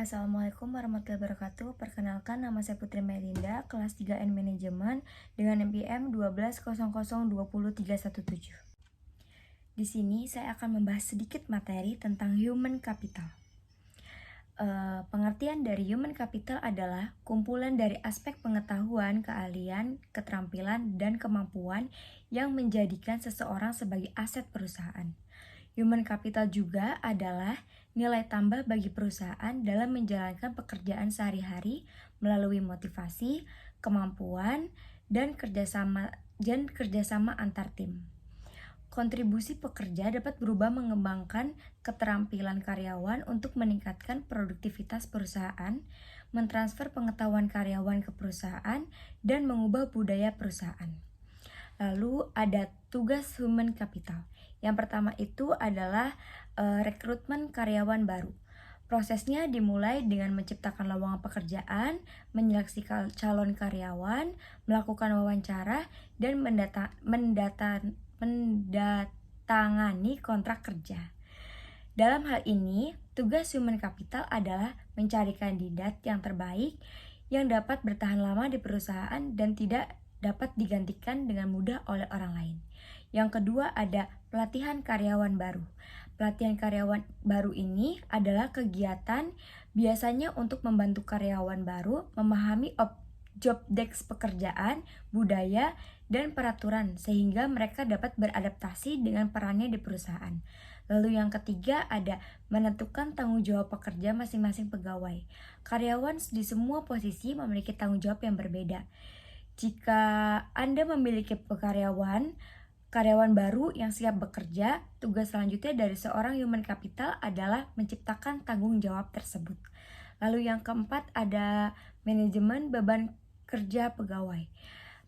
Assalamualaikum warahmatullahi wabarakatuh. Perkenalkan, nama saya Putri Melinda, kelas 3N Manajemen dengan NPM 1200203117. Di sini saya akan membahas sedikit materi tentang human capital. Pengertian dari human capital adalah kumpulan dari aspek pengetahuan, keahlian, keterampilan, dan kemampuan yang menjadikan seseorang sebagai aset perusahaan. Human capital juga adalah nilai tambah bagi perusahaan dalam menjalankan pekerjaan sehari-hari melalui motivasi, kemampuan, dan kerjasama antar tim. Kontribusi pekerja dapat berubah mengembangkan keterampilan karyawan untuk meningkatkan produktivitas perusahaan, mentransfer pengetahuan karyawan ke perusahaan, dan mengubah budaya perusahaan. Lalu ada tugas human capital. Yang pertama itu adalah rekrutmen karyawan baru. Prosesnya dimulai dengan menciptakan lowongan pekerjaan, menyeleksi calon karyawan, melakukan wawancara, dan mendatangani kontrak kerja. Dalam hal ini, tugas human capital adalah mencari kandidat yang terbaik yang dapat bertahan lama di perusahaan dan tidak dapat digantikan dengan mudah oleh orang lain. Yang kedua ada pelatihan karyawan baru. Pelatihan karyawan baru ini adalah kegiatan biasanya untuk membantu karyawan baru memahami job desk pekerjaan, budaya, dan peraturan sehingga mereka dapat beradaptasi dengan perannya di perusahaan. Lalu yang ketiga ada menentukan tanggung jawab pekerja masing-masing pegawai. Karyawan di semua posisi memiliki tanggung jawab yang berbeda. Jika Anda memiliki karyawan baru yang siap bekerja, tugas selanjutnya dari seorang human capital adalah menciptakan tanggung jawab tersebut. Lalu yang keempat ada manajemen beban kerja pegawai.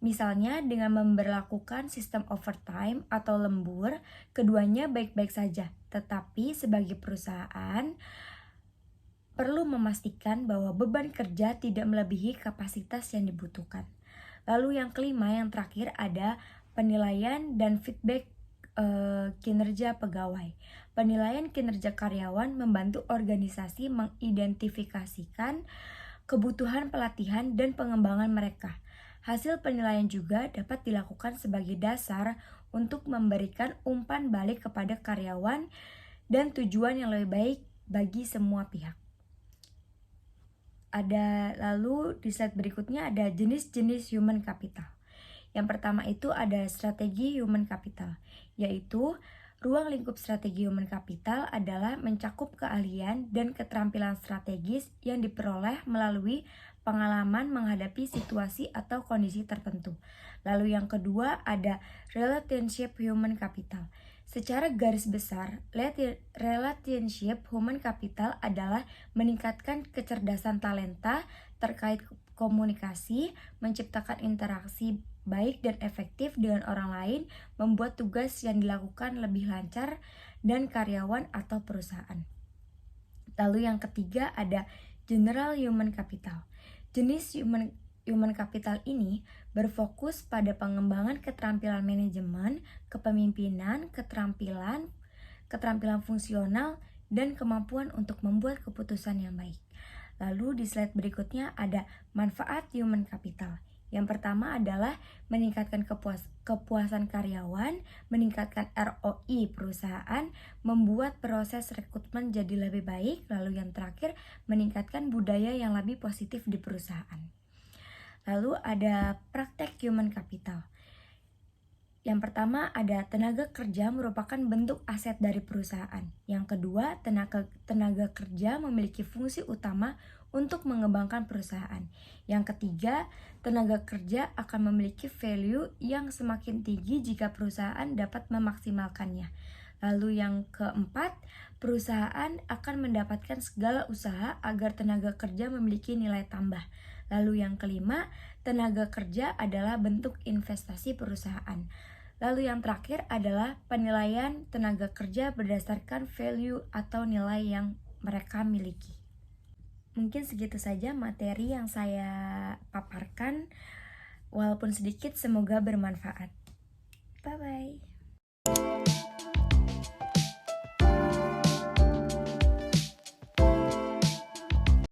Misalnya dengan memberlakukan sistem overtime atau lembur, keduanya baik-baik saja. Tetapi sebagai perusahaan perlu memastikan bahwa beban kerja tidak melebihi kapasitas yang dibutuhkan. Lalu yang kelima, yang terakhir ada penilaian dan feedback kinerja pegawai. Penilaian kinerja karyawan membantu organisasi mengidentifikasikan kebutuhan pelatihan dan pengembangan mereka. Hasil penilaian juga dapat dilakukan sebagai dasar untuk memberikan umpan balik kepada karyawan dan tujuan yang lebih baik bagi semua pihak. Lalu di slide berikutnya ada jenis-jenis human capital. Yang pertama itu ada strategi human capital, yaitu ruang lingkup strategi human capital adalah mencakup keahlian dan keterampilan strategis yang diperoleh melalui pengalaman menghadapi situasi atau kondisi tertentu. Lalu yang kedua ada relationship human capital. Secara garis besar, relationship human capital adalah meningkatkan kecerdasan talenta terkait komunikasi, menciptakan interaksi baik dan efektif dengan orang lain, membuat tugas yang dilakukan lebih lancar, dan karyawan atau perusahaan. Lalu yang ketiga ada general human capital. Jenis human capital ini berfokus pada pengembangan keterampilan manajemen, kepemimpinan, keterampilan fungsional, dan kemampuan untuk membuat keputusan yang baik. Lalu di slide berikutnya ada manfaat human capital. Yang pertama adalah meningkatkan kepuasan karyawan, meningkatkan ROI perusahaan, membuat proses rekrutmen jadi lebih baik, lalu yang terakhir meningkatkan budaya yang lebih positif di perusahaan. Lalu ada praktek human capital. Yang pertama ada tenaga kerja merupakan bentuk aset dari perusahaan. Yang kedua, tenaga kerja memiliki fungsi utama untuk mengembangkan perusahaan. Yang ketiga, tenaga kerja akan memiliki value yang semakin tinggi jika perusahaan dapat memaksimalkannya. Lalu yang keempat, perusahaan akan mendapatkan segala usaha agar tenaga kerja memiliki nilai tambah. Lalu yang kelima, tenaga kerja adalah bentuk investasi perusahaan. Lalu yang terakhir adalah penilaian tenaga kerja berdasarkan value atau nilai yang mereka miliki. Mungkin segitu saja materi yang saya paparkan. Walaupun sedikit, semoga bermanfaat. Bye-bye.